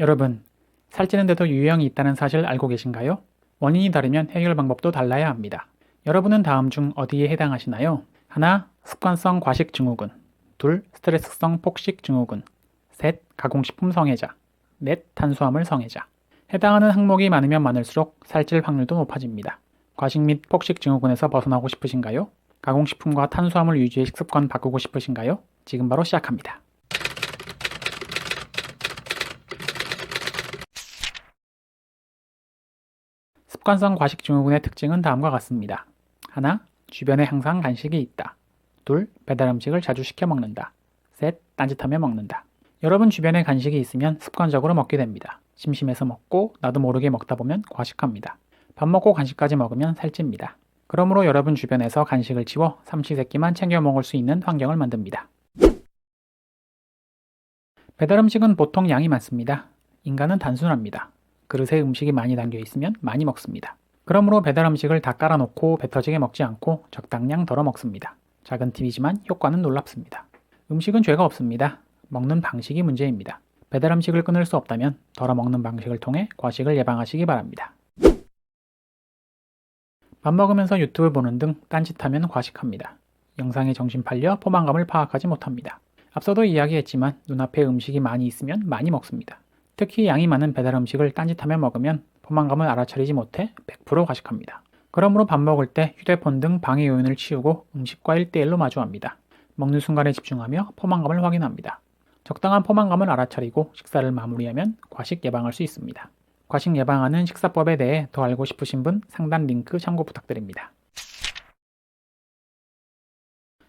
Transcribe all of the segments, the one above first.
여러분, 살찌는데도 유형이 있다는 사실 알고 계신가요? 원인이 다르면 해결 방법도 달라야 합니다. 여러분은 다음 중 어디에 해당하시나요? 하나, 습관성 과식 증후군. 둘, 스트레스성 폭식 증후군. 셋, 가공식품 성애자. 넷, 탄수화물 성애자. 해당하는 항목이 많으면 많을수록 살찔 확률도 높아집니다. 과식 및 폭식 증후군에서 벗어나고 싶으신가요? 가공식품과 탄수화물 위주의 식습관 바꾸고 싶으신가요? 지금 바로 시작합니다. 습관성 과식 증후군의 특징은 다음과 같습니다. 하나, 주변에 항상 간식이 있다. 둘, 배달 음식을 자주 시켜 먹는다. 셋, 딴짓하며 먹는다. 여러분 주변에 간식이 있으면 습관적으로 먹게 됩니다. 심심해서 먹고 나도 모르게 먹다 보면 과식합니다. 밥 먹고 간식까지 먹으면 살찝니다. 그러므로 여러분 주변에서 간식을 치워 삼시세끼만 챙겨 먹을 수 있는 환경을 만듭니다. 배달 음식은 보통 양이 많습니다. 인간은 단순합니다. 그릇에 음식이 많이 담겨 있으면 많이 먹습니다. 그러므로 배달 음식을 다 깔아놓고 배 터지게 먹지 않고 적당량 덜어 먹습니다. 작은 팁이지만 효과는 놀랍습니다. 음식은 죄가 없습니다. 먹는 방식이 문제입니다. 배달 음식을 끊을 수 없다면 덜어 먹는 방식을 통해 과식을 예방하시기 바랍니다. 밥 먹으면서 유튜브 보는 등 딴짓하면 과식합니다. 영상에 정신 팔려 포만감을 파악하지 못합니다. 앞서도 이야기했지만 눈앞에 음식이 많이 있으면 많이 먹습니다. 특히 양이 많은 배달 음식을 딴짓하며 먹으면 포만감을 알아차리지 못해 100% 과식합니다. 그러므로 밥 먹을 때 휴대폰 등 방해 요인을 치우고 음식과 1대1로 마주합니다. 먹는 순간에 집중하며 포만감을 확인합니다. 적당한 포만감을 알아차리고 식사를 마무리하면 과식 예방할 수 있습니다. 과식 예방하는 식사법에 대해 더 알고 싶으신 분 상단 링크 참고 부탁드립니다.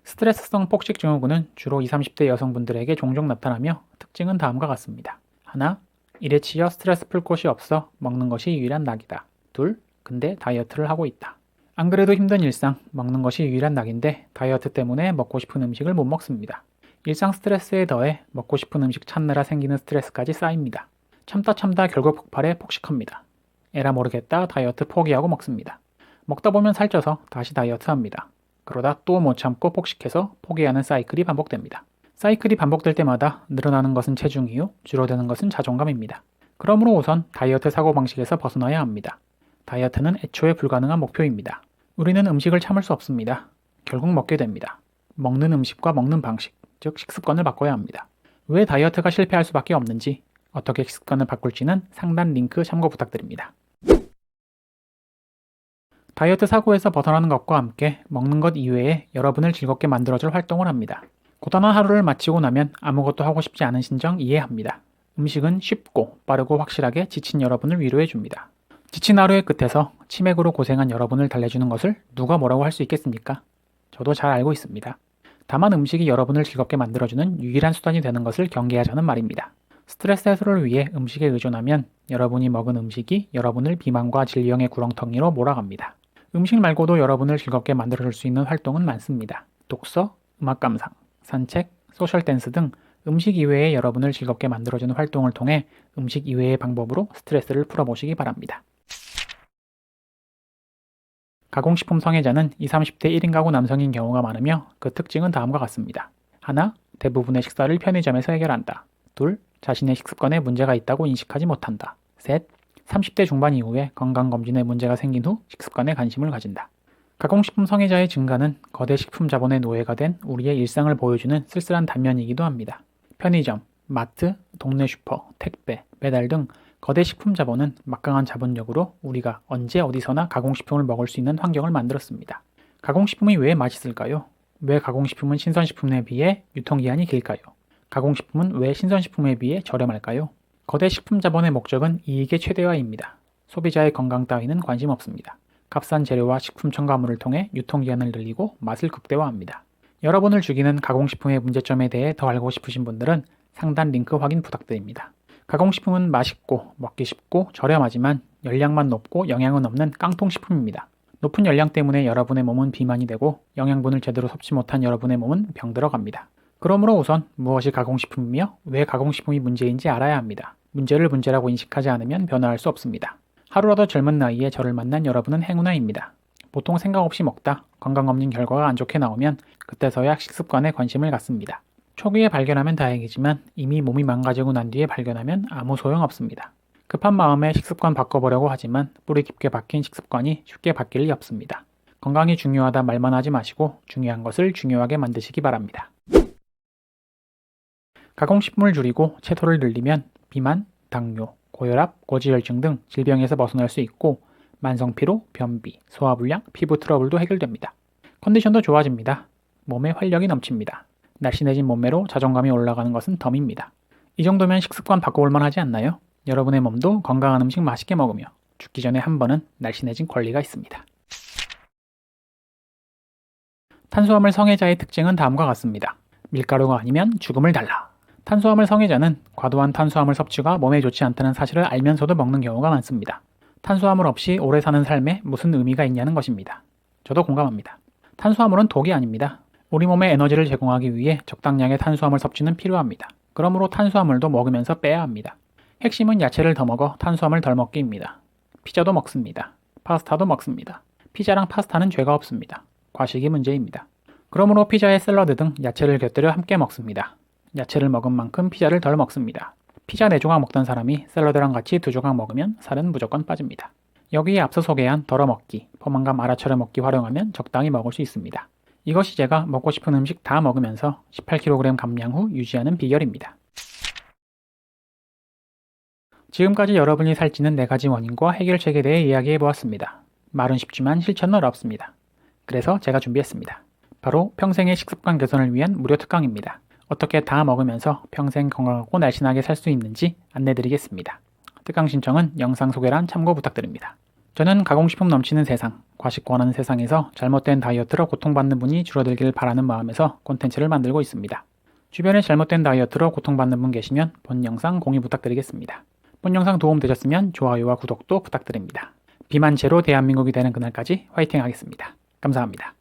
스트레스성 폭식 증후군은 주로 20, 30대 여성분들에게 종종 나타나며 특징은 다음과 같습니다. 하나, 일에 치여 스트레스 풀 곳이 없어 먹는 것이 유일한 낙이다. 둘, 근데 다이어트를 하고 있다. 안 그래도 힘든 일상, 먹는 것이 유일한 낙인데 다이어트 때문에 먹고 싶은 음식을 못 먹습니다. 일상 스트레스에 더해 먹고 싶은 음식 찾느라 생기는 스트레스까지 쌓입니다. 참다 결국 폭발해 폭식합니다. 에라 모르겠다 다이어트 포기하고 먹습니다. 먹다 보면 살쪄서 다시 다이어트 합니다. 그러다 또 못 참고 폭식해서 포기하는 사이클이 반복됩니다. 사이클이 반복될 때마다 늘어나는 것은 체중이요, 줄어드는 것은 자존감입니다. 그러므로 우선 다이어트 사고방식에서 벗어나야 합니다. 다이어트는 애초에 불가능한 목표입니다. 우리는 음식을 참을 수 없습니다. 결국 먹게 됩니다. 먹는 음식과 먹는 방식, 즉 식습관을 바꿔야 합니다. 왜 다이어트가 실패할 수밖에 없는지, 어떻게 식습관을 바꿀지는 상단 링크 참고 부탁드립니다. 다이어트 사고에서 벗어나는 것과 함께 먹는 것 이외에 여러분을 즐겁게 만들어줄 활동을 합니다. 고단한 하루를 마치고 나면 아무것도 하고 싶지 않은 심정 이해합니다. 음식은 쉽고 빠르고 확실하게 지친 여러분을 위로해줍니다. 지친 하루의 끝에서 치맥으로 고생한 여러분을 달래주는 것을 누가 뭐라고 할 수 있겠습니까? 저도 잘 알고 있습니다. 다만 음식이 여러분을 즐겁게 만들어주는 유일한 수단이 되는 것을 경계하자는 말입니다. 스트레스 해소를 위해 음식에 의존하면 여러분이 먹은 음식이 여러분을 비만과 질병의 구렁텅이로 몰아갑니다. 음식 말고도 여러분을 즐겁게 만들어줄 수 있는 활동은 많습니다. 독서, 음악 감상, 산책, 소셜 댄스 등 음식 이외에 여러분을 즐겁게 만들어주는 활동을 통해 음식 이외의 방법으로 스트레스를 풀어보시기 바랍니다. 가공식품 성애자는 20, 30대 1인 가구 남성인 경우가 많으며 그 특징은 다음과 같습니다. 하나, 대부분의 식사를 편의점에서 해결한다. 둘, 자신의 식습관에 문제가 있다고 인식하지 못한다. 셋, 30대 중반 이후에 건강검진에 문제가 생긴 후 식습관에 관심을 가진다. 가공식품 성애자의 증가는 거대 식품 자본의 노예가 된 우리의 일상을 보여주는 쓸쓸한 단면이기도 합니다. 편의점, 마트, 동네 슈퍼, 택배, 배달 등 거대 식품 자본은 막강한 자본력으로 우리가 언제 어디서나 가공식품을 먹을 수 있는 환경을 만들었습니다. 가공식품이 왜 맛있을까요? 왜 가공식품은 신선식품에 비해 유통기한이 길까요? 가공식품은 왜 신선식품에 비해 저렴할까요? 거대 식품 자본의 목적은 이익의 최대화입니다. 소비자의 건강 따위는 관심 없습니다. 값싼 재료와 식품 첨가물을 통해 유통기한을 늘리고 맛을 극대화합니다. 여러분을 죽이는 가공식품의 문제점에 대해 더 알고 싶으신 분들은 상단 링크 확인 부탁드립니다. 가공식품은 맛있고 먹기 쉽고 저렴하지만 열량만 높고 영양은 없는 깡통식품입니다. 높은 열량 때문에 여러분의 몸은 비만이 되고 영양분을 제대로 섭취 못한 여러분의 몸은 병들어갑니다. 그러므로 우선 무엇이 가공식품이며 왜 가공식품이 문제인지 알아야 합니다. 문제를 문제라고 인식하지 않으면 변화할 수 없습니다. 하루라도 젊은 나이에 저를 만난 여러분은 행운아입니다. 보통 생각 없이 먹다 건강검진 결과가 안 좋게 나오면 그때서야 식습관에 관심을 갖습니다. 초기에 발견하면 다행이지만 이미 몸이 망가지고 난 뒤에 발견하면 아무 소용없습니다. 급한 마음에 식습관 바꿔보려고 하지만 뿌리 깊게 박힌 식습관이 쉽게 바뀔 리 없습니다. 건강이 중요하다 말만 하지 마시고 중요한 것을 중요하게 만드시기 바랍니다. 가공식품을 줄이고 채소를 늘리면 비만, 당뇨, 고혈압, 고지혈증 등 질병에서 벗어날 수 있고 만성피로, 변비, 소화불량, 피부 트러블도 해결됩니다. 컨디션도 좋아집니다. 몸에 활력이 넘칩니다. 날씬해진 몸매로 자존감이 올라가는 것은 덤입니다. 이 정도면 식습관 바꿔볼만 하지 않나요? 여러분의 몸도 건강한 음식 맛있게 먹으며 죽기 전에 한 번은 날씬해진 권리가 있습니다. 탄수화물 성애자의 특징은 다음과 같습니다. 밀가루가 아니면 죽음을 달라. 탄수화물 성애자는 과도한 탄수화물 섭취가 몸에 좋지 않다는 사실을 알면서도 먹는 경우가 많습니다. 탄수화물 없이 오래 사는 삶에 무슨 의미가 있냐는 것입니다. 저도 공감합니다. 탄수화물은 독이 아닙니다. 우리 몸에 에너지를 제공하기 위해 적당량의 탄수화물 섭취는 필요합니다. 그러므로 탄수화물도 먹으면서 빼야 합니다. 핵심은 야채를 더 먹어 탄수화물 덜 먹기입니다. 피자도 먹습니다. 파스타도 먹습니다. 피자랑 파스타는 죄가 없습니다. 과식이 문제입니다. 그러므로 피자에 샐러드 등 야채를 곁들여 함께 먹습니다. 야채를 먹은 만큼 피자를 덜 먹습니다. 피자 4조각 먹던 사람이 샐러드랑 같이 2조각 먹으면 살은 무조건 빠집니다. 여기에 앞서 소개한 덜어먹기, 포만감 알아차려 먹기 활용하면 적당히 먹을 수 있습니다. 이것이 제가 먹고 싶은 음식 다 먹으면서 18kg 감량 후 유지하는 비결입니다. 지금까지 여러분이 살찌는 4가지 원인과 해결책에 대해 이야기해보았습니다. 말은 쉽지만 실천은 어렵습니다. 그래서 제가 준비했습니다. 바로 평생의 식습관 개선을 위한 무료 특강입니다. 어떻게 다 먹으면서 평생 건강하고 날씬하게 살 수 있는지 안내드리겠습니다. 특강 신청은 영상 소개란 참고 부탁드립니다. 저는 가공식품 넘치는 세상, 과식 권하는 세상에서 잘못된 다이어트로 고통받는 분이 줄어들기를 바라는 마음에서 콘텐츠를 만들고 있습니다. 주변에 잘못된 다이어트로 고통받는 분 계시면 본 영상 공유 부탁드리겠습니다. 본 영상 도움되셨으면 좋아요와 구독도 부탁드립니다. 비만 제로 대한민국이 되는 그날까지 화이팅 하겠습니다. 감사합니다.